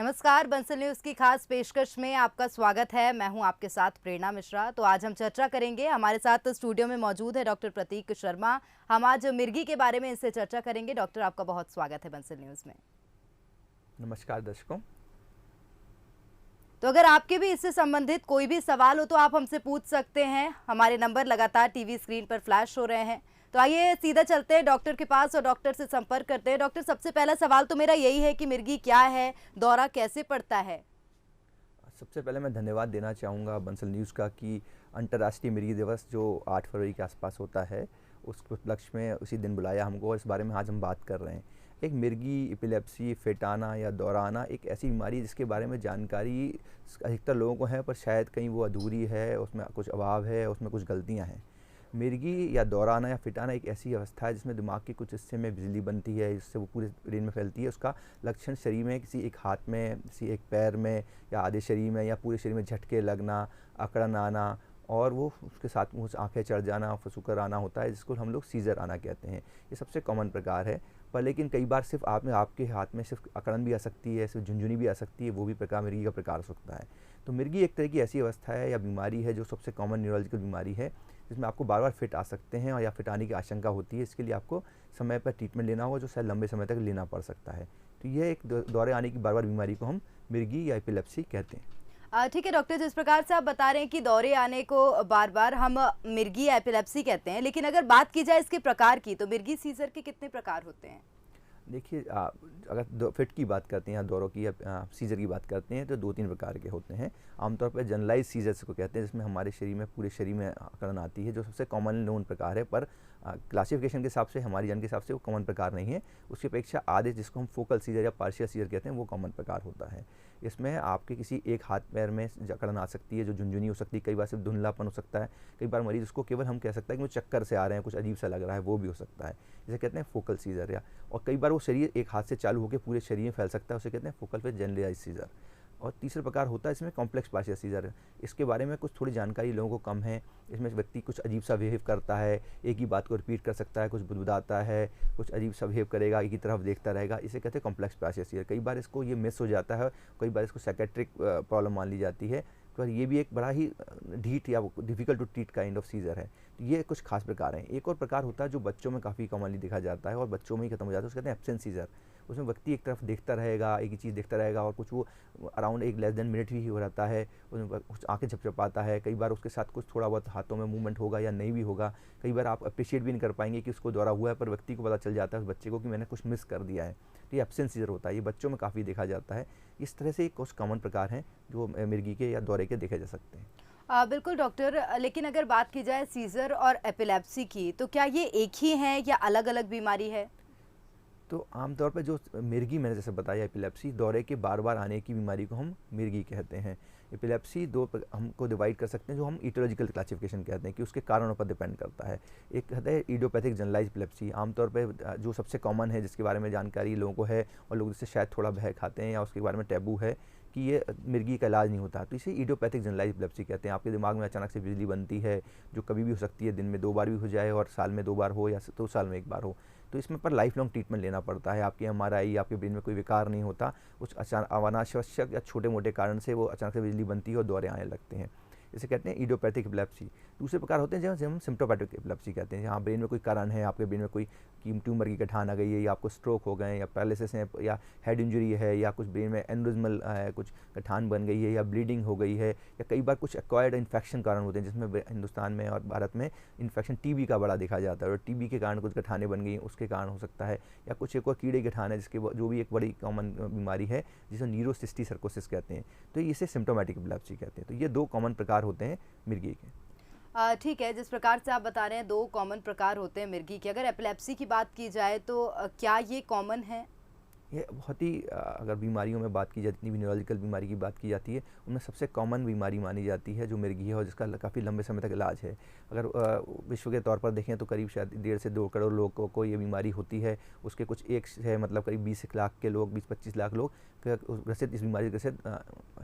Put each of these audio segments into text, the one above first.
नमस्कार, बंसल न्यूज की खास पेशकश में आपका स्वागत है। मैं हूं आपके साथ प्रेरणा मिश्रा। तो आज हम चर्चा करेंगे। हमारे साथ स्टूडियो में मौजूद है डॉक्टर प्रतीक शर्मा। हम आज मिर्गी के बारे में इनसे चर्चा करेंगे। डॉक्टर, आपका बहुत स्वागत है बंसल न्यूज में। नमस्कार दर्शकों। तो अगर आपके भी इससे संबंधित कोई भी सवाल हो तो आप हमसे पूछ सकते हैं। हमारे नंबर लगातार टीवी स्क्रीन पर फ्लैश हो रहे हैं। तो आइए सीधा चलते हैं डॉक्टर के पास और डॉक्टर से संपर्क करते हैं। डॉक्टर, सबसे पहला सवाल तो मेरा यही है कि मिर्गी क्या है, दौरा कैसे पड़ता है? सबसे पहले मैं धन्यवाद देना चाहूँगा बंसल न्यूज़ का कि अंतर्राष्ट्रीय मिर्गी दिवस जो 8 फरवरी के आसपास होता है, उस उपलक्ष्य में उसी दिन बुलाया हमको और इस बारे में आज हम बात कर रहे हैं। एक मिर्गी, एपिलेप्सी, फेटाना या दौराना एक ऐसी बीमारी जिसके बारे में जानकारी अधिकतर लोगों को है, पर शायद कहीं वो अधूरी है, उसमें कुछ अभाव है, उसमें कुछ गलतियाँ हैं। मिर्गी या दौराना या फिटाना एक ऐसी अवस्था है जिसमें दिमाग के कुछ हिस्से में बिजली बनती है, जिससे वो पूरे ब्रेन में फैलती है। उसका लक्षण शरीर में किसी एक हाथ में, किसी एक पैर में या आधे शरीर में या पूरे शरीर में झटके लगना, अकड़न आना और वो उसके साथ मुँह से आँखें चढ़ जाना, फुसूकर आना होता है, जिसको हम लोग सीज़र आना कहते हैं। ये सबसे कॉमन प्रकार है। पर लेकिन कई बार सिर्फ आपके हाथ में सिर्फ अकड़न भी आ सकती है, सिर्फ झुनझुनी भी आ सकती है, वो भी प्रकार मिर्गी का प्रकार हो सकता है। तो मिर्गी एक तरह की ऐसी अवस्था है या बीमारी है जो सबसे कॉमन न्यूरोलॉजिकल बीमारी है, जिसमें आपको बार बार फिट आ सकते हैं और या फिट आने की आशंका होती है। इसके लिए आपको समय पर ट्रीटमेंट लेना होगा, जो शायद लंबे समय तक लेना पड़ सकता है। तो ये एक दौरे आने की बार बार बीमारी को हम मिर्गी या एपिलेप्सी कहते हैं। ठीक है डॉक्टर, जिस प्रकार से आप बता रहे हैं कि दौरे आने को बार बार हम मिर्गी या एपिलेप्सी कहते हैं, लेकिन अगर बात की जाए इसके प्रकार की, तो मिर्गी सीजर के कितने प्रकार होते हैं? देखिए, अगर फिट की बात करते हैं या दौरों की या सीजर की बात करते हैं तो 2-3 प्रकार के होते हैं। आमतौर पर जनरलाइज सीजर्स को कहते हैं, जिसमें हमारे शरीर में पूरे शरीर में अकड़न आती है, जो सबसे कॉमन नोन प्रकार है। पर क्लासिफिकेशन के हिसाब से, हमारी जान के हिसाब से वो कॉमन प्रकार नहीं है। उसकी अपेक्षा आधे, जिसको हम फोकल सीजर या पार्शियल सीजर कहते हैं, वो कॉमन प्रकार होता है। इसमें आपके किसी एक हाथ पैर में अकड़न आ सकती है, जो झुनझुनी हो सकती है, कई बार सिर्फ धुंधलापन हो सकता है, कई बार मरीज उसको केवल हम कह सकते हैं कि वो चक्कर से आ रहे हैं, कुछ अजीब सा लग रहा है, वो भी हो सकता है, जिसे कहते हैं फोकल सीजर। या और कई बार वो शरीर एक हाथ से चालू होकर पूरे शरीर में फैल सकता है, उसे कहते हैं फोकल पे जनरलाइज सीजर। और तीसरा प्रकार होता है इसमें कॉम्प्लेक्स पार्शियल सीजर। इसके बारे में कुछ थोड़ी जानकारी लोगों को कम है। इसमें व्यक्ति कुछ अजीब सा बिहेव करता है, एक ही बात को रिपीट कर सकता है, कुछ बुदबुदाता है, कुछ अजीब सा बिहेव करेगा, एक ही तरफ देखता रहेगा, इसे कहते हैं कॉम्प्लेक्स पार्शियल सीजर। कई बार इसको ये मिस हो जाता है, कई बार इसको साइकेट्रिक प्रॉब्लम मान ली जाती है। पर ये भी एक बड़ा ही ढीठ या difficult to treat kind of seizure है। तो ये कुछ खास प्रकार हैं। एक और प्रकार होता है जो बच्चों में काफ़ी कॉमनली देखा जाता है और बच्चों में ही खत्म हो जाता है, उसको कहते हैं एब्सेंट सीजर। उसमें व्यक्ति एक तरफ देखता रहेगा, एक ही चीज़ देखता रहेगा और कुछ वो अराउंड एक लेस देन मिनट ही हो रहता है, उसमें कुछ आँखें झपझपाता है। कई बार उसके साथ कुछ थोड़ा बहुत हाथों में मूवमेंट होगा या नहीं भी होगा। कई बार आप अप्रिशिएट भी नहीं कर पाएंगे कि उसको दौरा हुआ है, पर व्यक्ति को पता चल जाता है उस बच्चे को कि मैंने कुछ मिस कर दिया है। तो ये एब्सेंट सीजर होता है, ये बच्चों में काफ़ी देखा जाता है। इस तरह से कुछ कॉमन प्रकार हैं जो मिर्गी के या दौरे के देखे जा सकते हैं। बिल्कुल डॉक्टर, लेकिन अगर बात की जाए सीजर और एपिलेप्सी की, तो क्या ये एक ही है या अलग अलग बीमारी है? तो आमतौर पर जो मिर्गी मैंने जैसे बताया, एपिलेप्सी दौरे के बार बार आने की बीमारी को हम मिर्गी कहते हैं। एपिलेप्सी हमको डिवाइड कर सकते हैं, जो हम ईटियोलॉजिकल क्लासिफिकेशन कहते हैं कि उसके कारणों पर डिपेंड करता है। एक कहते हैं इडियोपैथिक जनरलाइज एपिलेप्सी, आमतौर पर जो सबसे कॉमन है, जिसके बारे में जानकारी लोगों को है और लोग इससे शायद थोड़ा भय खाते हैं या उसके बारे में टैबू है कि ये मिर्गी का इलाज नहीं होता, तो इसे इडियोपैथिक जनरलाइज एपिलेप्सी कहते हैं। आपके दिमाग में अचानक से बिजली बनती है, जो कभी भी हो सकती है, दिन में 2 बार भी हो जाए और साल में 2 बार हो या 2 साल में 1 बार हो। तो इसमें पर लाइफ लॉन्ग ट्रीटमेंट लेना पड़ता है। आपकी एमआरआई, आपके ब्रेन में कोई विकार नहीं होता, कुछ अनावश्यक या छोटे मोटे कारण से वो अचानक से बिजली बनती है और दौरे आने लगते हैं। इसे कहते हैं इडियोपैथिक एपिलेप्सी। दूसरे प्रकार होते हैं जैसे हम सिम्प्टोमैटिक एपिलेप्सी कहते हैं, जहाँ ब्रेन में कोई कारण है, आपके ब्रेन में कोई ट्यूमर की गठान आ गई है या आपको स्ट्रोक हो गए या पैरालिसिस है या हेड इंजरी है या कुछ ब्रेन में एन्युरिज्मल है, कुछ गठान बन गई है या ब्लीडिंग हो गई है, या कई बार कुछ एक्वायर्ड इन्फेक्शन कारण होते हैं, जिसमें हिंदुस्तान में और भारत में इन्फेक्शन टीबी का बड़ा देखा जाता है और टीबी के कारण कुछ गठाने बन गई हैं, उसके कारण हो सकता है। या कुछ एक और कीड़े गठान है, जिसके जो भी एक बड़ी कॉमन बीमारी है, जिसे न्यूरोसिस्टिक सर्कोसिस कहते हैं। तो इसे सिम्प्टोमैटिक एपिलेप्सी कहते हैं। तो ये 2 कॉमन प्रकार होते हैं मिर्गी के। ठीक है, जिस प्रकार से आप बता रहे हैं 2 कॉमन प्रकार होते हैं मिर्गी के। अगर एपिलेप्सी की बात की जाए तो क्या ये कॉमन है? ये बहुत ही अगर बीमारियों में बात की जाए, जितनी भी न्यूरोलॉजिकल बीमारी की बात की जाती है, उनमें सबसे कॉमन बीमारी मानी जाती है जो मिर्गी है और जिसका काफ़ी लंबे समय तक इलाज है। अगर विश्व के तौर पर देखें तो करीब शायद 1.5 से 2 करोड़ लोगों को ये बीमारी होती है। उसके कुछ एक है, मतलब करीब 20 लाख के लोग, 20-25 लाख लोग ग्रसित, इस बीमारी ग्रसित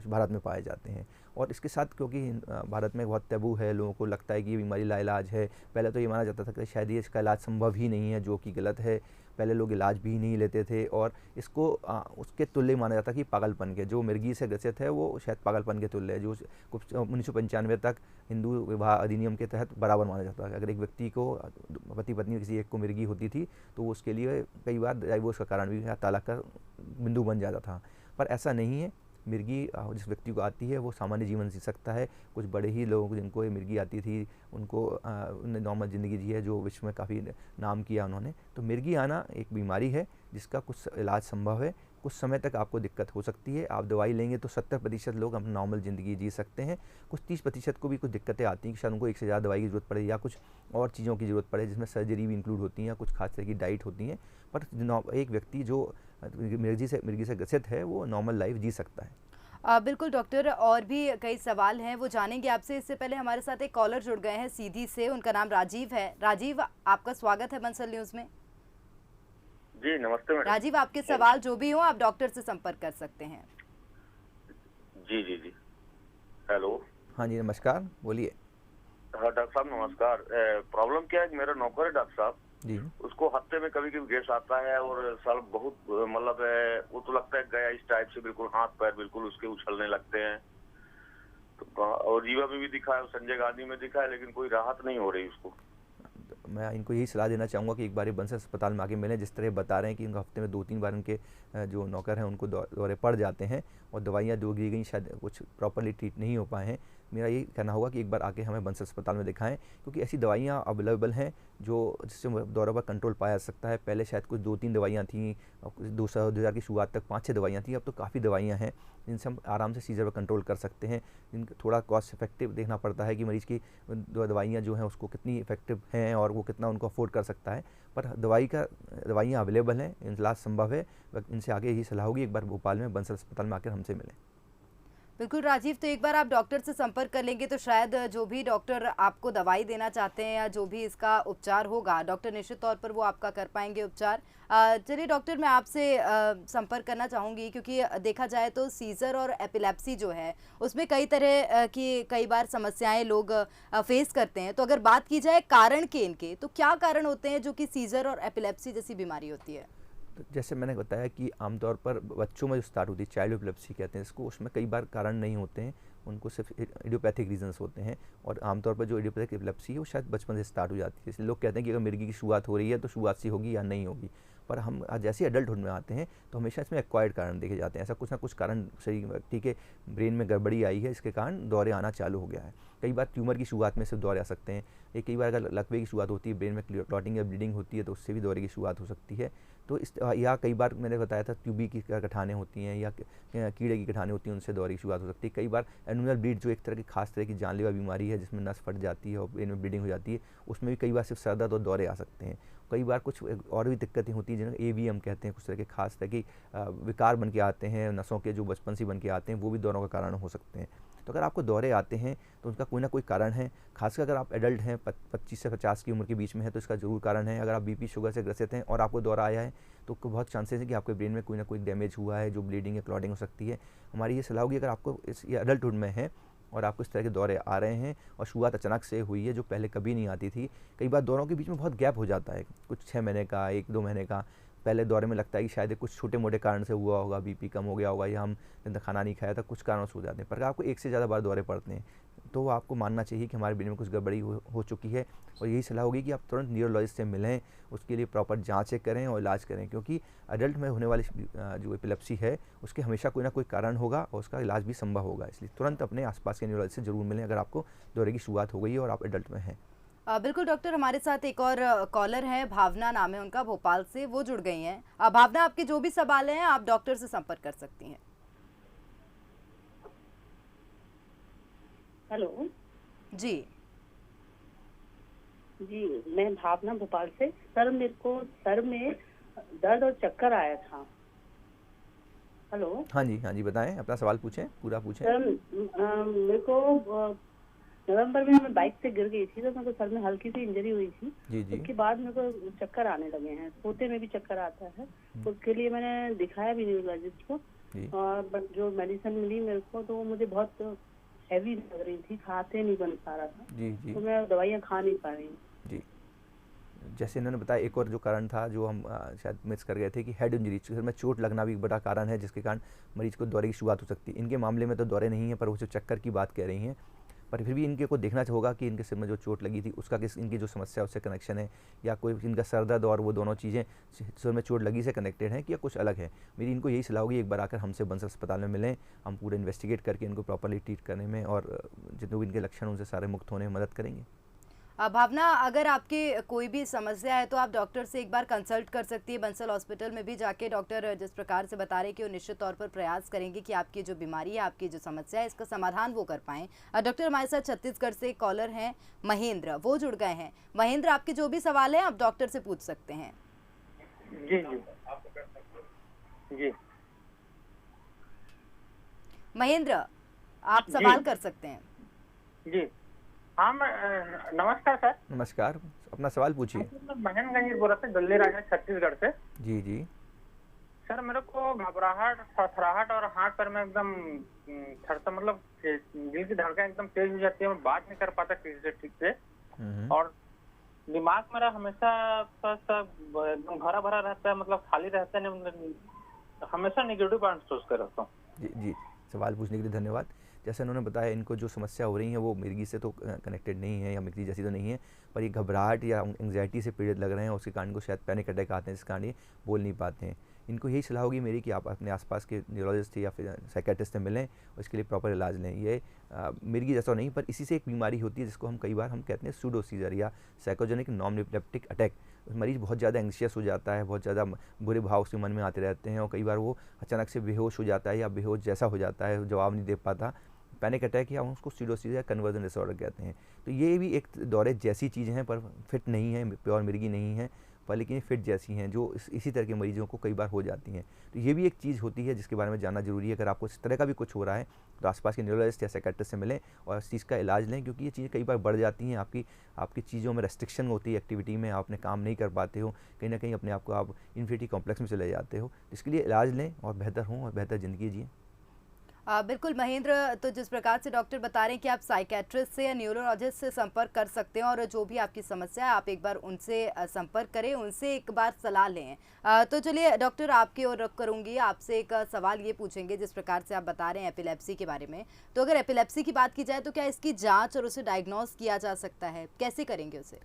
भारत में पाए जाते हैं। और इसके साथ क्योंकि भारत में बहुत टैबू है, लोगों को लगता है कि ये बीमारी लाइलाज है। पहले तो ये माना जाता था कि शायद ये इसका इलाज संभव ही नहीं है, जो कि गलत है। पहले लोग इलाज भी नहीं लेते थे और इसको उसके तुल्य माना जाता कि पागलपन के, जो मिर्गी से ग्रसित है वो शायद पागलपन के तुल्य है, जो कुछ 1995 तक हिंदू विवाह अधिनियम के तहत बराबर माना जाता है। अगर एक व्यक्ति को पति पत्नी किसी एक को मिर्गी होती थी तो उसके लिए कई बार डाइवोर्स का कारण भी, तलाक का बिंदु बन जाता था। पर ऐसा नहीं है। मिर्गी जिस व्यक्ति को आती है वो सामान्य जीवन जी सकता है। कुछ बड़े ही लोग जिनको ये मिर्गी आती थी उनको उन्होंने नॉर्मल ज़िंदगी जी है, जो विश्व में काफ़ी नाम किया उन्होंने। तो मिर्गी आना एक बीमारी है जिसका कुछ इलाज संभव है। कुछ समय तक आपको दिक्कत हो सकती है, आप दवाई लेंगे तो 70% लोग अपनी नॉर्मल ज़िंदगी जी सकते हैं। कुछ 30% को भी कुछ दिक्कतें आती हैं कि शायद उनको एक से ज़्यादा दवाई की ज़रूरत पड़े या कुछ और चीज़ों की ज़रूरत पड़े, जिसमें सर्जरी भी इंक्लूड होती हैं या कुछ खास तरह की डाइट होती हैं। पर एक व्यक्ति जो मिर्गी से ग्रसित है वो नॉर्मल लाइफ जी सकता है। बिल्कुल डॉक्टर, और भी कई सवाल हैं वो जानेंगे आपसे। इससे पहले हमारे साथ एक कॉलर जुड़ गए हैं सीधी से, उनका नाम राजीव है। राजीव, आपका स्वागत है बंसल न्यूज़ में। जी नमस्ते मैडम। राजीव, आपके सवाल जो भी हो आप डॉक्टर से संपर्क कर सकते हैं। जी जी जी, हेलो। हाँ जी नमस्कार, बोलिए। हाँ डॉक्टर साहब नमस्कार। प्रॉब्लम क्या है, मेरा नौकर है डॉक्टर साहब जी। उसको हफ्ते में कभी कभी गैस आता है और साल बहुत मतलब वो तो लगता है गया इस टाइप से, बिल्कुल हाथ पैर बिल्कुल उसके उछलने लगते हैं। तो और रीवा में भी दिखा है, संजय गांधी में दिखा है, लेकिन कोई राहत नहीं हो रही उसको। मैं इनको यही सलाह देना चाहूँगा कि एक बार बंसल अस्पताल में आके मिलें। जिस तरह बता रहे हैं कि उनको हफ्ते में 2-3 बार उनके जो नौकर हैं उनको दौरे पड़ जाते हैं और दवाइयाँ जो दी गई शायद कुछ प्रॉपरली ट्रीट नहीं हो पाए हैं। मेरा ये कहना होगा कि एक बार आके हमें बंसल अस्पताल में दिखाएं, क्योंकि ऐसी दवाइयाँ अवेलेबल हैं जो जिससे दौरे पर कंट्रोल पाया जा सकता है। पहले शायद कुछ 2-3 दवाइयाँ थीं, 2000 की शुरुआत तक 5-6 दवाइयाँ थीं, अब तो काफ़ी दवाइयाँ हैं जिनसे हम आराम से सीजर पर कंट्रोल कर सकते हैं। जिनका थोड़ा कॉस्ट इफेक्टिव देखना पड़ता है कि मरीज़ की दवाइयाँ जो हैं उसको कितनी इफेक्टिव हैं और वो कितना उनको अफोर्ड कर सकता है। पर दवाइयाँ अवेलेबल हैं, इलाज संभव है। इनसे आगे यही सलाह होगी एक बार भोपाल में बंसल अस्पताल में आकर हमसे मिलें। बिल्कुल राजीव, तो एक बार आप डॉक्टर से संपर्क कर लेंगे तो शायद जो भी डॉक्टर आपको दवाई देना चाहते हैं या जो भी इसका उपचार होगा, डॉक्टर निश्चित तौर पर वो आपका कर पाएंगे उपचार। चलिए डॉक्टर, मैं आपसे संपर्क करना चाहूँगी, क्योंकि देखा जाए तो सीज़र और एपिलेप्सी जो है उसमें कई तरह की कई बार समस्याएं लोग फेस करते हैं। तो अगर बात की जाए कारण के इनके, तो क्या कारण होते हैं जो कि सीज़र और एपिलेप्सी जैसी बीमारी होती है? तो जैसे मैंने बताया कि आमतौर पर बच्चों में जो स्टार्ट होती है, चाइल्ड एपिलेप्सी कहते हैं इसको, उसमें कई बार कारण नहीं होते हैं, उनको सिर्फ इडियोपैथिक रीजंस होते हैं। और आमतौर पर जो इडियोपैथिक एपिलेप्सी है वो शायद बचपन से स्टार्ट हो जाती है। इसलिए लोग कहते हैं कि अगर मिर्गी की शुरुआत हो रही है तो शुरुआत से होगी या नहीं होगी। पर हम जैसे एडल्टहुड में आते हैं तो हमेशा इसमें एक्वायर्ड कारण देखे जाते हैं। ऐसा कुछ ना कुछ कारण शरीर व्यक्ति के ब्रेन में गड़बड़ी आई है, इसके कारण दौरे आना चालू हो गया है। कई बार ट्यूमर की शुरुआत में से दौरे आ सकते हैं। ये कई बार अगर लकवे की शुरुआत होती है, ब्रेन में क्लॉटिंग या ब्लीडिंग होती है तो उससे भी दौरे की शुरुआत हो सकती है। तो या कई बार मैंने बताया था ट्यूबी की गठानें होती हैं या कीड़े की गठानें होती हैं, उनसे दौरे की शुरुआत हो सकती है। कई बार एनुअल ब्लीड जो एक तरह की खास तरह की जानलेवा बीमारी है जिसमें नस फट जाती है और ब्रेन में ब्लीडिंग हो जाती है, उसमें भी कई बार सिर्फ सर दर्द और दौरे आ सकते हैं। कई बार कुछ और भी दिक्कतें होती हैं जिन्हें AVM कहते हैं, कुछ तरह के खास तरह की विकार बन के आते हैं, नसों के जो बचपन से बन के आते हैं, वो भी दौरों का कारण हो सकते हैं। तो अगर आपको दौरे आते हैं तो उनका कोई ना कोई कारण है। खासकर अगर आप एडल्ट हैं, 25 से 50 की उम्र के बीच में है, तो इसका ज़रूर कारण है। अगर आप BP शुगर से ग्रसित हैं और आपको दौरा आया है तो बहुत चांसेस है कि आपके ब्रेन में कोई ना कोई डैमेज हुआ है, जो ब्लीडिंग या क्लॉटिंग हो सकती है। हमारी ये सलाह होगी, अगर आपको ये एडल्टहुड में है और आपको इस तरह के दौरे आ रहे हैं और शुरुआत अचानक से हुई है जो पहले कभी नहीं आती थी। कई बार दौरों के बीच में बहुत गैप हो जाता है, कुछ 6 महीने का, 1-2 महीने का। पहले दौरे में लगता है कि शायद कुछ छोटे मोटे कारण से हुआ होगा, BP कम हो गया होगा या हम खाना नहीं खाया था, कुछ कारणों से हो जाते हैं। पर अगर आपको 1 से ज़्यादा बार दौरे पड़ते हैं तो आपको मानना चाहिए कि हमारे ब्रेन में कुछ गड़बड़ी हो चुकी है। और यही सलाह होगी कि आप तुरंत न्यूरोलॉजिस्ट से मिलें, उसके लिए प्रॉपर जाँचें करें और इलाज करें, क्योंकि एडल्ट में होने वाली जो एपिलेप्सी है उसके हमेशा कोई ना कोई कारण होगा और उसका इलाज भी संभव होगा। इसलिए तुरंत अपने आसपास के न्यूरोलॉजिस्ट से ज़रूर मिलें अगर आपको दौरे की शुरुआत हो गई है और आप एडल्ट में हैं। बिल्कुल डॉक्टर, हमारे साथ एक और कॉलर है, भावना नाम है उनका, भोपाल से, वो जुड़ गई हैं। भावना, आपके जो भी सवाल हैं आप डॉक्टर से संपर्क कर सकती हैं। हेलो जी जी, मैं भावना भोपाल से। सर मेरे को सर में दर्द और चक्कर आया था। हेलो। हाँ जी बताएं, अपना सवाल पूछें, पूरा पूछें। सर मेरे को नवंबर में मैं बाइक से गिर गई थी, तो मेरे को सर में हल्की सी इंजरी हुई थी। जी। उसके बाद मेरे को चक्कर आने लगे हैं, सोते में भी चक्कर आता है। उसके लिए मैंने दिखाया भी न्यूरोलॉजिस्ट को, और जो मेडिसिन मिली मेरे को तो वो मुझे बहुत हैवी लग रही थी, खाते नहीं बन पा रहा था। जी तो मैं दवाइयाँ खा नहीं पा रही हूँ। जी, जैसे इन्होंने बताया, एक और जो कारण था जो हम शायद मिस कर गए थे कि हेड इंजरी, सिर में चोट लगना भी एक बड़ा कारण है जिसके कारण मरीज को दौरे की शुरुआत हो सकती है। इनके मामले में तो दौरे नहीं है, पर वो जो चक्कर की बात कह रही हैं, पर फिर भी इनके को देखना होगा कि इनके सिर में जो चोट लगी थी उसका किस, इनकी जो समस्या है उससे कनेक्शन है, या कोई इनका सर दर्द और वो दोनों चीज़ें सिर में चोट लगी से कनेक्टेड हैं कि या कुछ अलग है। मेरी इनको यही सलाह होगी, एक बार आकर हमसे बंसल अस्पताल में मिलें, हम पूरे इन्वेस्टिगेट करके इनको प्रॉपरली ट्रीट करने में और जितने भी इनके लक्षण उनसे सारे मुक्त होने में मदद करेंगे। भावना, अगर आपकी कोई भी समस्या है तो आप डॉक्टर से एक बार कंसल्ट कर सकती है। बंसल हॉस्पिटल में भी जाके डॉक्टर जिस प्रकार से बता रहे हैं कि वो निश्चित तौर पर प्रयास करेंगे कि आपकी जो बीमारी है, आपकी जो समस्या है, इसका समाधान वो कर पाएँ। डॉक्टर, हमारे साथ छत्तीसगढ़ से एक कॉलर हैं महेंद्र, वो जुड़ गए हैं। महेंद्र, आपके जो भी सवाल हैं आप डॉक्टर से पूछ सकते हैं। जी जी जी महेंद्र, आप सवाल कर सकते हैं। जी हाँ, मैं नमस्कार सर। नमस्कार, अपना सवाल पूछिए। मैं महेंद्रगंज बोल रहा था, दिल्ली राज्य छत्तीसगढ़ से। जी जी सर, मेरे को घबराहट, थरथराहट और हाथ पैर में एकदम मतलब दिल की धड़कन एकदम तेज हो जाती है, मैं बात नहीं कर पाता किसी से ठीक से, और दिमाग मेरा हमेशा एकदम भरा भरा रहता है, मतलब खाली रहता है, हमेशा नेगेटिव पॉइंट सोच कर रखता हूँ। जी जी, सवाल पूछने के लिए धन्यवाद। जैसे उन्होंने बताया, इनको जो समस्या हो रही है वो मिर्गी से तो कनेक्टेड नहीं है या मिर्गी जैसी तो नहीं है, पर ये घबराहट या एंग्जाइटी से पीड़ित लग रहे हैं, उसके कारण को शायद पैनिक अटैक आते हैं, जिस कारण ये बोल नहीं पाते हैं। इनको यही सलाह होगी मेरी कि आप अपने आसपास के न्यूरोलॉजिस्ट या फिर साइकेट्रिस्ट से मिलें और इसके लिए प्रॉपर इलाज लें। ये मिर्गी जैसा नहीं, पर इसी से एक बीमारी होती है जिसको हम कई बार हम कहते हैं सूडो सीजर या साइकोजेनिक नॉन एपिलेप्टिक अटैक। मरीज बहुत ज़्यादा एंग्शियस हो जाता है, बहुत ज़्यादा बुरे भाव उसके मन में आते रहते हैं और कई बार वो अचानक से बेहोश हो जाता है या बेहोश जैसा हो जाता है, जवाब नहीं दे पाता। पैनिक अटैक या उसको सीडोसीज या कन्वर्जन डिसऑर्डर कहते हैं। तो ये भी एक दौरे जैसी चीज़ हैं, पर फिट नहीं है, प्योर मिर्गी नहीं है, पर लेकिन फिट जैसी हैं जो इसी तरह के मरीजों को कई बार हो जाती हैं। तो ये भी एक चीज़ होती है जिसके बारे में जानना जरूरी है। अगर आपको इस तरह का भी कुछ हो रहा है तो आसपास के न्यूरोलॉजिस्ट या साइकेट्रिस्ट से मिलें और इस चीज़ का इलाज लें, क्योंकि ये चीज़ें कई बार बढ़ जाती हैं। आपकी चीज़ों में रेस्ट्रिक्शन होती है, एक्टिविटी में आपने काम नहीं कर पाते हो, कहीं ना कहीं अपने आप को आप इन्फिनिटी कॉम्प्लेक्स में चले जाते हो। इसके लिए इलाज लें और बेहतर हों और बेहतर ज़िंदगी जिएँ। बिल्कुल महेंद्र, तो जिस प्रकार से डॉक्टर बता रहे हैं कि आप साइकेट्रिस्ट से या न्यूरोलॉजिस्ट से संपर्क कर सकते हैं और जो भी आपकी समस्या है आप एक बार उनसे संपर्क करें, उनसे एक बार सलाह लें। तो चलिए डॉक्टर, आपकी ओर रुख करूंगी, आपसे एक सवाल ये पूछेंगे। जिस प्रकार से आप बता रहे हैं एपिलेप्सी के बारे में, तो अगर एपिलेप्सी की बात की जाए तो क्या इसकी जाँच और उसे डायग्नोस किया जा सकता है, कैसे करेंगे उसे?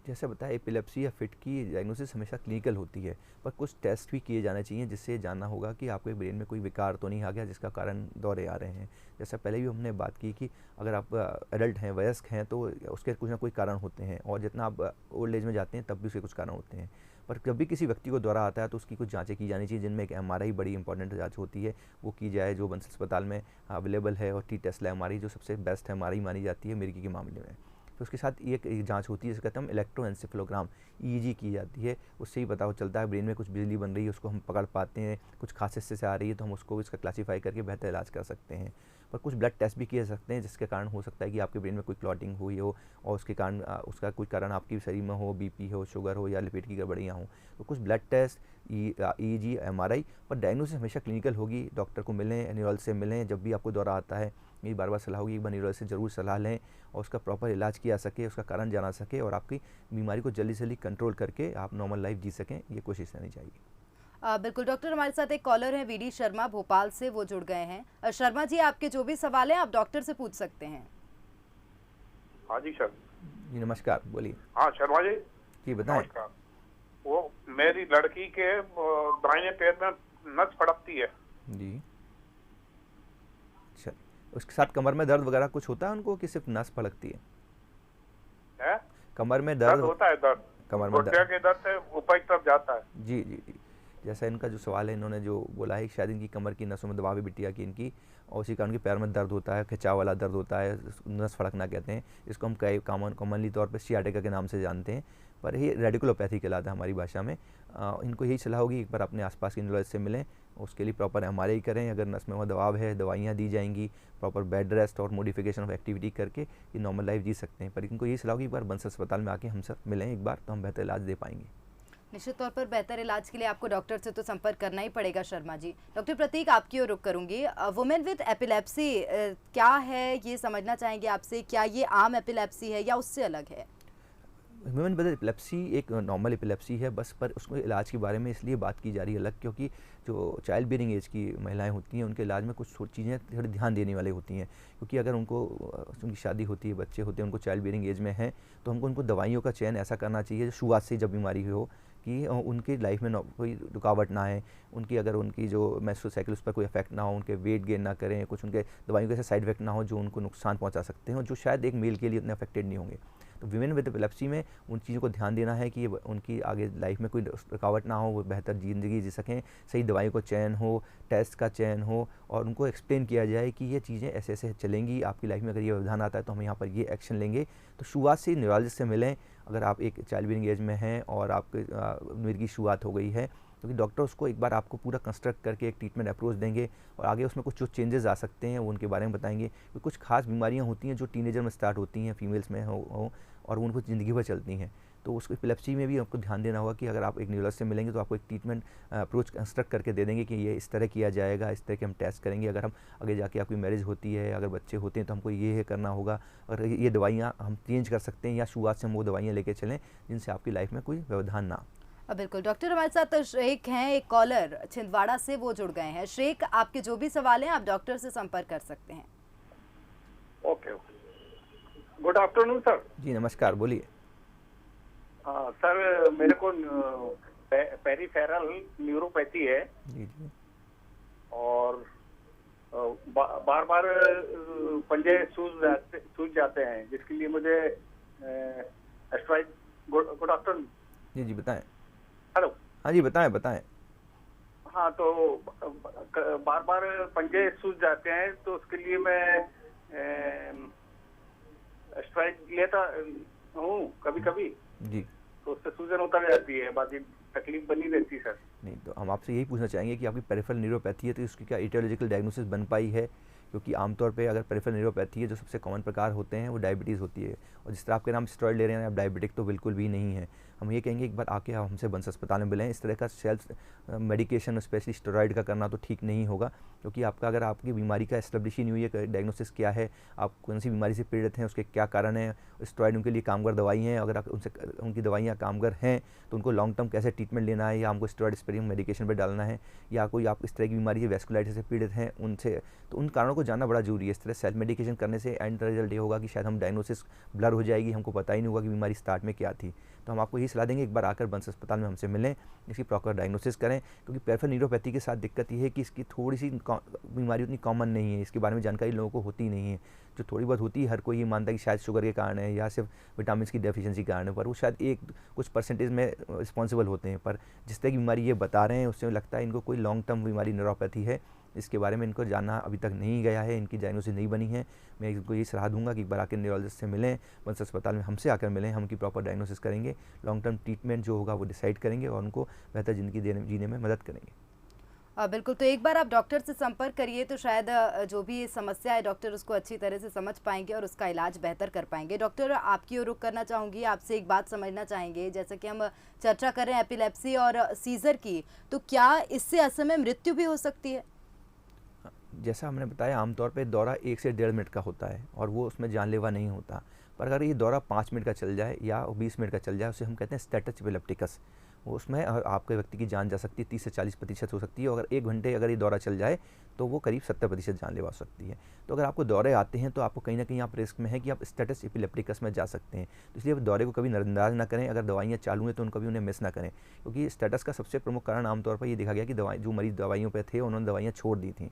जैसे बताया, एपिलेप्सी या फिट की डायग्नोसिस हमेशा क्लिनिकल होती है, पर कुछ टेस्ट भी किए जाने चाहिए जिससे जानना होगा कि आपके ब्रेन में कोई विकार तो नहीं आ गया जिसका कारण दौरे आ रहे हैं। जैसा पहले भी हमने बात की कि अगर आप एडल्ट हैं, वयस्क हैं, तो उसके कुछ ना कोई कारण होते हैं, और जितना आप ओल्ड एज में जाते हैं तब भी उसके कुछ कारण होते हैं। पर जब भी किसी व्यक्ति को दौरा आता है तो उसकी कुछ जांचें की जानी चाहिए, जिनमें एक MRI बड़ी इंपॉर्टेंट जांच होती है, वो की जाए, जो बंसल अस्पताल में अवेलेबल है, और टेस्ला MRI जो सबसे बेस्ट MRI मानी जाती है मिर्गी के मामले में। तो उसके साथ एक जांच होती है जिसे कहते हैं हम इलेक्ट्रोएन्सेफेलोग्राम, EEG की जाती है। उससे ही पता चलता है ब्रेन में कुछ बिजली बन रही है, उसको हम पकड़ पाते हैं, कुछ खास हिस्से से आ रही है तो हम उसको इसका क्लासीफाई करके बेहतर इलाज कर सकते हैं। पर कुछ ब्लड टेस्ट भी किए जा सकते हैं जिसके कारण हो सकता है कि आपके ब्रेन में कोई क्लॉटिंग हुई हो और उसके कारण उसका कोई कारण आपके शरीर में हो, BP हो, शुगर हो या लिपिड की गड़बड़ियाँ हों। तो कुछ ब्लड टेस्ट, EEG, MRI, पर डायग्नोसिस हमेशा क्लिनिकल होगी। डॉक्टर को मिलें, न्यूरोलॉजिस्ट से मिलें, जब भी आपको दौरा आता है मेरी बार बार सलाह होगी एक बार न्यूरोलॉजिस्ट से ज़रूर सलाह लें और उसका प्रॉपर इलाज किया सके, उसका कारण जाना सके और आपकी बीमारी को जल्दी से जल्दी कंट्रोल करके आप नॉर्मल लाइफ जी सकें, ये कोशिश रहनी चाहिए। बिल्कुल डॉक्टर, हमारे साथ एक कॉलर हैं VD शर्मा, भोपाल से, वो जुड़ गए हैं। शर्मा जी, आपके जो भी सवाल हैं आप डॉक्टर से पूछ सकते हैं। हाँ जी सर। जी नमस्कार, बोलिए। हाँ शर्मा जी बताएं। नमस्कार। वो मेरी लड़की के दाहिने पैर में नस फड़कती है जी। अच्छा, उसके साथ कमर में दर्द वगैरह कुछ होता है उनको कि सिर्फ नस फड़कती है? कमर में दर्द होता है, दर्द कमर में दर्द है, ऊपर की तरफ जाता है। जी जी जी, जैसा इनका जो सवाल है, इन्होंने जो बोला है शायद इनकी कमर की नसों में दबाव है बिटिया की इनकी, और उसी कारण उनके पैर में दर्द होता है, खिंचाव वाला दर्द होता है, नस फड़कना कहते हैं इसको। हम कई कॉमनली तौर पर सियाटिका के नाम से जानते हैं, पर ये रेडिकुलोपैथी कहलाता है हमारी भाषा में। इनको यही सलाह होगी एक बार अपने आसपास के न्यूरोलॉजिस्ट से मिलें, उसके लिए प्रॉपर MRI करें, अगर नस में वह दबाव है दवाइयाँ दी जाएंगी, प्रॉपर बेड रेस्ट और मॉडिफिकेशन ऑफ एक्टिविटी करके ये नॉर्मल लाइफ जी सकते हैं। पर इनको यही सलाह होगी एक बार बंसल अस्पताल में आके हम सब मिलें एक बार, तो हम बेहतर इलाज दे पाएंगे। निश्चित तौर पर बेहतर इलाज के लिए आपको डॉक्टर से तो संपर्क करना ही पड़ेगा शर्मा जी। डॉक्टर प्रतीक, आपकी ओर रुख करूंगी। वुमेन विद एपिलेप्सी क्या है ये समझना चाहेंगे आपसे, क्या ये आम एपिलेप्सी है या उससे अलग है? ह्यूमन ब्रेन एपिलेप्सी एक नॉर्मल एपिलेप्सी है बस, पर उसको इलाज के बारे में इसलिए बात की जा रही है अलग, क्योंकि जो चाइल्ड बियरिंग एज की महिलाएं होती हैं उनके इलाज में कुछ चीज़ें थोड़ी ध्यान देने वाली होती हैं, क्योंकि अगर उनकी शादी होती है, बच्चे होते हैं, उनको चाइल्ड बियरिंग एज में हैं, तो हमको उनको दवाइयों का चयन ऐसा करना चाहिए जो शुरुआत से जब बीमारी हो कि उनकी लाइफ में कोई रुकावट ना आए, उनकी अगर उनकी जो मेंस्ट्रुअल साइकिल उस पर कोई इफेक्ट ना हो, उनके वेट गेन ना करें, कुछ उनके दवाइयों के ऐसे साइड इफेक्ट ना हो जो उनको नुकसान पहुंचा सकते हैं और जो शायद एक मेल के लिए उतने अफेक्टेड नहीं होंगे। तो वीमेन विद एपिलेप्सी में उन चीज़ों को ध्यान देना है कि उनकी आगे लाइफ में कोई रुकावट ना हो, वो बेहतर ज़िंदगी जी सकें, सही दवाइयों का चयन हो, टेस्ट का चयन हो, और उनको एक्सप्लेन किया जाए कि ये चीज़ें ऐसे ऐसे चलेंगी आपकी लाइफ में, अगर ये व्यवधान आता है तो हम यहाँ पर ये एक्शन लेंगे। तो शुरुआत से न्यूरोलॉजिस्ट से मिलें अगर आप एक चाइल्ड बियरिंग एज में हैं और आपके उम्र की शुरुआत हो गई है, क्योंकि डॉक्टर उसको एक बार आपको पूरा कंस्ट्रक्ट करके एक ट्रीटमेंट अप्रोच देंगे और आगे उसमें कुछ जो चेंजेस आ सकते हैं वो उनके बारे में बताएंगे। क्योंकि कुछ खास बीमारियां होती हैं जो टीनेजर में स्टार्ट होती हैं, फीमेल्स में हो और उनको ज़िंदगी भर चलती हैं। तो उसको एपिलेप्सी में भी आपको ध्यान देना होगा कि अगर आप एक न्यूरोलॉजिस्ट से मिलेंगे तो आपको एक ट्रीटमेंट अप्रोच कंस्ट्रक्ट करके दे देंगे कि ये इस तरह किया जाएगा, इस तरह के हम टेस्ट करेंगे, अगर हम आगे जाके आपकी मैरिज होती है, अगर बच्चे होते हैं तो हमको ये करना होगा, और ये दवाइयाँ हम चेंज कर सकते हैं या शुरुआत से हम वो दवाइयाँ लेके चलें जिनसे आपकी लाइफ में कोई व्यवधान ना। बिल्कुल डॉक्टर, हमारे साथ श्रेक हैं, एक कॉलर छिंदवाड़ा से, वो जुड़ गए हैं। श्रेक, आपके जो भी सवाल हैं आप डॉक्टर से संपर्क कर सकते हैं। Okay, good afternoon sir. जी नमस्कार, बोलिए। हाँ सर, मेरे को पेरिफेरल न्यूरोपैथी है जी जी, और बार बार पंजे सूज जाते हैं, जिसके लिए मुझे एस्ट्राइड। Good afternoon. जी जी बताएं। हेलो। हाँ जी बताएं। हाँ, तो बार बार पंजे सूज जाते हैं, तो उसके लिए मैं एस्ट्राइड लेता हूँ कभी कभी जी, तो उससे सूजन उतर जाती है, बाकी तकलीफ बनी रहती है सर। नहीं तो हम आपसे यही पूछना चाहेंगे कि आपकी पेरिफेरल न्यूरोपैथी है तो इसकी क्या एटियोलॉजिकल डायग्नोसिस बन पाई है? क्योंकि आमतौर पे अगर पेरिफेरल न्यूरोपैथी है जो सबसे कॉमन प्रकार होते हैं वो डायबिटीज़ होती है, और जिस तरह आपके नाम स्टेरॉइड ले रहे हैं आप डायबिटिक तो बिल्कुल भी नहीं है। हम ये कहेंगे एक बार आके आप हमसे बंस अस्पताल में मिलें। इस तरह का सेल्फ मेडिकेशन स्पेशली स्टेरॉइड का करना तो ठीक नहीं होगा, क्योंकि आपका अगर आपकी बीमारी का एस्टेब्लिश ही नहीं हुई है, डायग्नोसिस क्या है, आप कौन सी बीमारी से पीड़ित हैं, उसके क्या कारण है, स्टेरॉइड उनके लिए कामगार दवाई हैं, अगर आप उनसे उनकी दवाइयाँ कामगार हैं तो उनको लॉन्ग टर्म कैसे ट्रीटमेंट लेना है, या हमको स्टेरॉइड स्पेरिंग मेडिकेशन पर डालना है, या कोई आप इस तरह की बीमारी है वैस्कुलाइटिस से पीड़ित हैं उनसे, तो उन कारणों को जानना बड़ा जरूरी है। इस तरह सेल्फ मेडिकेशन करने से एंड रिजल्ट ये होगा कि शायद हम डायग्नोसिस ब्लर हो जाएगी, हमको पता ही नहीं होगा कि बीमारी स्टार्ट में क्या थी। तो हम आपको यही सलाह देंगे एक बार आकर बंस अस्पताल में हमसे मिलें, इसकी प्रॉपर डायग्नोसिस करें, क्योंकि पेरिफेरल न्यूरोपैथी के साथ दिक्कत ये है कि इसकी थोड़ी सी बीमारी उतनी कॉमन नहीं है, इसके बारे में जानकारी लोगों को होती नहीं है। जो थोड़ी बहुत होती है हर कोई ये मानता है कि शायद शुगर के कारण है या सिर्फ विटामिन की डेफिशिएंसी के कारण है, पर वो शायद कुछ परसेंटेज में रिस्पॉन्सिबल होते हैं। पर जिस तरह की बीमारी ये बता रहे हैं उससे लगता है इनको कोई लॉन्ग टर्म बीमारी न्यूरोपैथी है, इसके बारे में इनको जानना अभी तक नहीं गया है, इनकी डायग्नोसिस नहीं बनी है। मैं इनको यही सलाह दूंगा कि एक बार आकर न्यूरोलॉजिस्ट से मिलें, बंस अस्पताल में हमसे आकर मिलें, हम उनकी प्रॉपर डायग्नोसिस करेंगे, लॉन्ग टर्म ट्रीटमेंट जो होगा वो डिसाइड करेंगे और उनको बेहतर ज़िंदगी जीने में मदद करेंगे। बिल्कुल, तो एक बार आप डॉक्टर से संपर्क करिए तो शायद जो भी समस्या है डॉक्टर उसको अच्छी तरह से समझ पाएंगे और उसका इलाज बेहतर कर पाएंगे। डॉक्टर, आपकी ओर रुख करना चाहूँगी, आपसे एक बात समझना चाहेंगे, जैसा कि हम चर्चा कर रहे हैं एपिलेप्सी और सीजर की, तो क्या इससे असमय मृत्यु भी हो सकती है? जैसा हमने बताया आमतौर पे दौरा 1 से 1.5 मिनट का होता है और वो उसमें जानलेवा नहीं होता, पर अगर ये दौरा 5 मिनट का चल जाए या 20 मिनट का चल जाए उसे हम कहते हैं स्टेटस एपिलेप्टिकस, उसमें आपके व्यक्ति की जान जा सकती है, 30 से 40% हो सकती है। अगर 1 घंटे अगर ये दौरा चल जाए तो वो करीब 70% जानलेवा हो सकती है। तो अगर आपको दौरे आते हैं तो आपको कहीं ना कहीं आप रिस्क में है कि आप स्टेटस एपिलेप्टिकस में जा सकते हैं, तो इसलिए दौरे को कभी नज़रअंदाज ना करें। अगर दवाइयाँ चालू हैं तो उनको भी उन्हें मिस ना करें, क्योंकि स्टेटस का सबसे प्रमुख कारण आमतौर पर ये देखा गया कि जो मरीज दवाइयों पर थे उन्होंने दवाइयाँ छोड़ दी थी।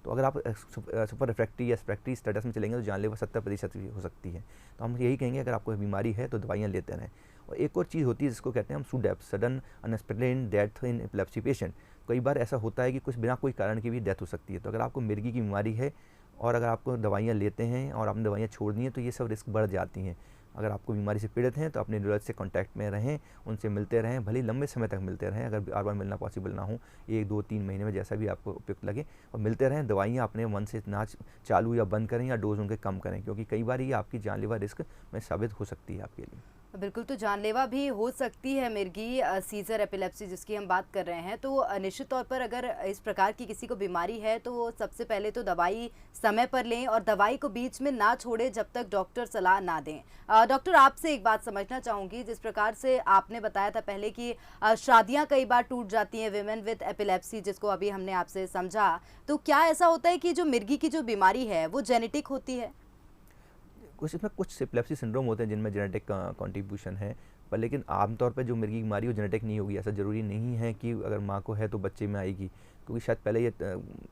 तो अगर आप सुपर रिफ्रैक्टरी या रिफ्रैक्टरी स्टेटस में चलेंगे तो जानलेवा 70% हो सकती है। तो हम यही कहेंगे अगर आपको बीमारी है तो दवाइयाँ लेते रहें। और एक और चीज़ होती है जिसको कहते हैं हम SUDEP, sudden unexplained death in epilepsy patient. कई बार ऐसा होता है कि कुछ बिना कोई कारण के भी डेथ हो सकती है। तो अगर आपको मिर्गी की बीमारी है और अगर आपको दवाइयाँ लेते हैं और आपने दवाइयाँ छोड़ दी हैं तो ये सब रिस्क बढ़ जाती हैं। अगर आपको बीमारी से पीड़ित हैं तो अपने न्यूरोलॉजिस्ट से कांटेक्ट में रहें, उनसे मिलते रहें, भले लंबे समय तक मिलते रहें। अगर बार बार मिलना पॉसिबल ना हो, 1, 2, 3 महीने में जैसा भी आपको उपयुक्त लगे, और मिलते रहें। दवाइयाँ अपने मन से ना चालू या बंद करें या डोज उनके कम करें, क्योंकि कई बार ये आपकी जानलेवा रिस्क में साबित हो सकती है आपके लिए। बिल्कुल, तो जानलेवा भी हो सकती है मिर्गी, सीजर एपिलेप्सी जिसकी हम बात कर रहे हैं। तो निश्चित तौर पर अगर इस प्रकार की किसी को बीमारी है तो वो सबसे पहले तो दवाई समय पर लें और दवाई को बीच में ना छोड़ें जब तक डॉक्टर सलाह ना दें। डॉक्टर, आपसे एक बात समझना चाहूँगी, जिस प्रकार से आपने बताया था पहले कि शादियाँ कई बार टूट जाती हैं विमेन विद एपिलेप्सी, जिसको अभी हमने आपसे समझा, तो क्या ऐसा होता है कि जो मिर्गी की जो बीमारी है वो जेनेटिक होती है? कुछ एपिलेप्सी सिंड्रोम होते हैं जिनमें जेनेटिक कंट्रीब्यूशन है, पर लेकिन आमतौर पर जो मिर्गी की बीमारी वो जेनेटिक नहीं होगी। ऐसा ज़रूरी नहीं है कि अगर माँ को है तो बच्चे में आएगी, क्योंकि शायद पहले ये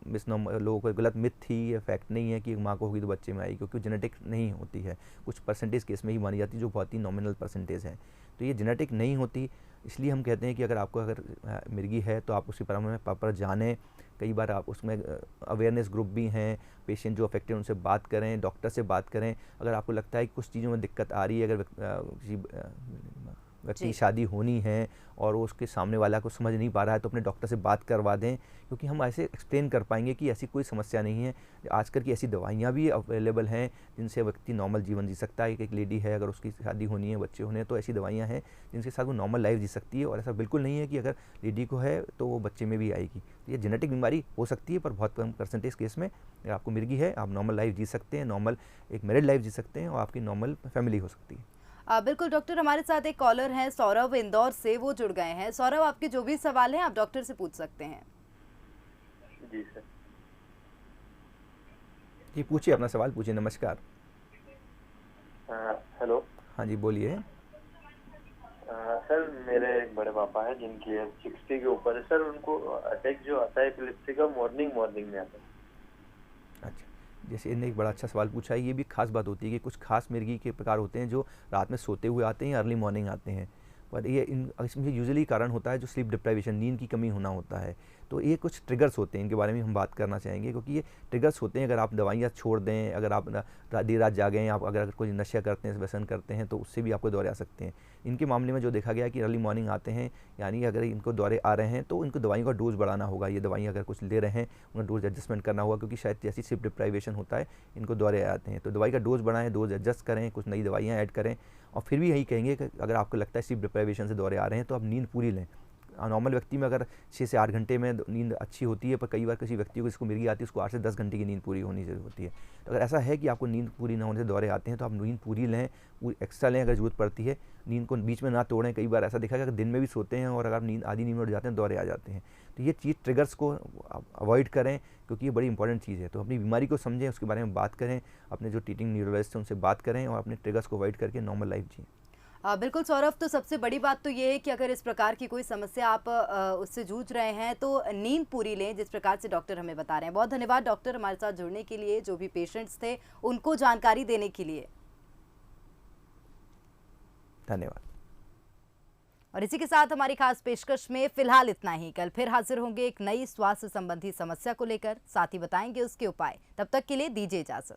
मिसनॉम लोगों को गलत मिथ थी, ये फैक्ट नहीं है कि माँ को होगी तो बच्चे में आएगी, क्योंकि जेनेटिक नहीं होती है। कुछ परसेंटेज केस में ही मानी जाती है जो बहुत ही नॉमिनल परसेंटेज है, तो ये जेनेटिक नहीं होती। इसलिए हम कहते हैं कि अगर मिर्गी है तो आप उसके बारे में प्रॉपर जानें। कई बार आप उसमें अवेयरनेस ग्रुप भी हैं, पेशेंट जो अफेक्टेड उनसे बात करें, डॉक्टर से बात करें। अगर आपको लगता है कि कुछ चीज़ों में दिक्कत आ रही है, अगर किसी व्यक्ति की शादी होनी है और वो उसके सामने वाला को समझ नहीं पा रहा है तो अपने डॉक्टर से बात करवा दें, क्योंकि हम ऐसे एक्सप्लेन कर पाएंगे कि ऐसी कोई समस्या नहीं है। आजकल की ऐसी दवाइयाँ भी अवेलेबल हैं जिनसे व्यक्ति नॉर्मल जीवन जी सकता है। एक लेडी है, अगर उसकी शादी होनी है, बच्चे होने हैं, तो ऐसी दवाइयाँ हैं जिनके साथ वो नॉर्मल लाइफ जी सकती है। और ऐसा बिल्कुल नहीं है कि अगर लेडी को है तो वो बच्चे में भी आएगी। तो ये जेनेटिक बीमारी हो सकती है, पर बहुत कम परसेंटेज केस में अगर आपको मिर्गी है आप नॉर्मल लाइफ जी सकते हैं, नॉर्मल एक मैरिड लाइफ जी सकते हैं और आपकी नॉर्मल फैमिली हो सकती है। बिल्कुल डॉक्टर, हमारे साथ एक कॉलर हैं सौरभ इंदौर से, वो जुड़ गए हैं। सौरभ, आपके जो भी सवाल हैं आप डॉक्टर से पूछ सकते हैं। जी सर। जी पूछिए, अपना सवाल पूछिए। नमस्कार। हेलो। हाँ जी बोलिए। सर मेरे एक बड़े पापा है जिनकी एज 60 के ऊपर है सर, उनको अटैक जो आता है एपिलेप्सी का मॉर्निंग में आता है। अच्छा, जैसे इन्हें एक बड़ा अच्छा सवाल पूछा है। ये भी खास बात होती है कि कुछ खास मिर्गी के प्रकार होते हैं जो रात में सोते हुए आते हैं या अर्ली मॉर्निंग आते हैं, पर ये इसमें यूजुअली कारण होता है जो स्लीप डिप्राइवेशन, नींद की कमी होना होता है। तो ये कुछ ट्रिगर्स होते हैं, इनके बारे में हम बात करना चाहेंगे, क्योंकि ये ट्रिगर्स होते हैं। अगर आप दवाइयाँ छोड़ दें, अगर आप देर रात जागें, आप अगर कोई नशा करते हैं, व्यसन करते हैं, तो उससे भी आपको दौरे आ सकते हैं। इनके मामले में जो देखा गया कि अर्ली मॉर्निंग आते हैं, यानी अगर इनको दौरे आ रहे हैं तो इनको दवाइयों का डोज बढ़ाना होगा। ये दवाइयाँ अगर कुछ ले रहे हैं उनका डोज एडजस्टमेंट करना होगा, क्योंकि शायद जैसी स्लीप डिप्राइवेशन होता है इनको दौरे आते हैं। तो दवाई का डोज बढ़ाएं, डोज एडजस्ट करें, कुछ नई दवाइयाँ ऐड करें। और फिर भी यही कहेंगे कि अगर आपको लगता है स्लीप डिप्राइवेशन से दौरे आ रहे हैं तो आप नींद पूरी लें। नॉर्मल व्यक्ति में अगर 6 से 8 घंटे में नींद अच्छी होती है, पर कई बार किसी व्यक्ति को जिसको मिर्गी आती है उसको 8 से 10 घंटे की नींद पूरी होनी जरूरी होती है। तो अगर ऐसा है कि आपको नींद पूरी ना होने से दौरे आते हैं तो आप नींद पूरी लें, एक्स्ट्रा लें अगर ज़रूरत पड़ती है। नींद को बीच में ना तोड़ें। कई बार ऐसा देखा गया कि दिन में भी सोते हैं और अगर नींद आधी नींद में उठ जाते हैं दौरे आ जाते हैं। तो ये चीज़ ट्रिगर्स को अवॉइड करें, क्योंकि ये बड़ी इंपॉर्टेंट चीज़ है। तो अपनी बीमारी को समझें, उसके बारे में बात करें, अपने जो ट्रीटिंग न्यूरोलॉजिस्ट हैं उनसे बात करें और अपने ट्रिगर्स को अवॉइड करके नॉर्मल लाइफ जिएं। बिल्कुल सौरभ, तो सबसे बड़ी बात तो ये है कि अगर इस प्रकार की कोई समस्या आप उससे जूझ रहे हैं तो नींद पूरी लें, जिस प्रकार से डॉक्टर हमें बता रहे हैं। बहुत धन्यवाद डॉक्टर हमारे साथ जुड़ने के लिए, जो भी पेशेंट्स थे उनको जानकारी देने के लिए। धन्यवाद। और इसी के साथ हमारी खास पेशकश में फिलहाल इतना ही। कल फिर हाजिर होंगे एक नई स्वास्थ्य संबंधी समस्या को लेकर, साथ ही बताएंगे उसके उपाय। तब तक के लिए दीजिए इजाजत।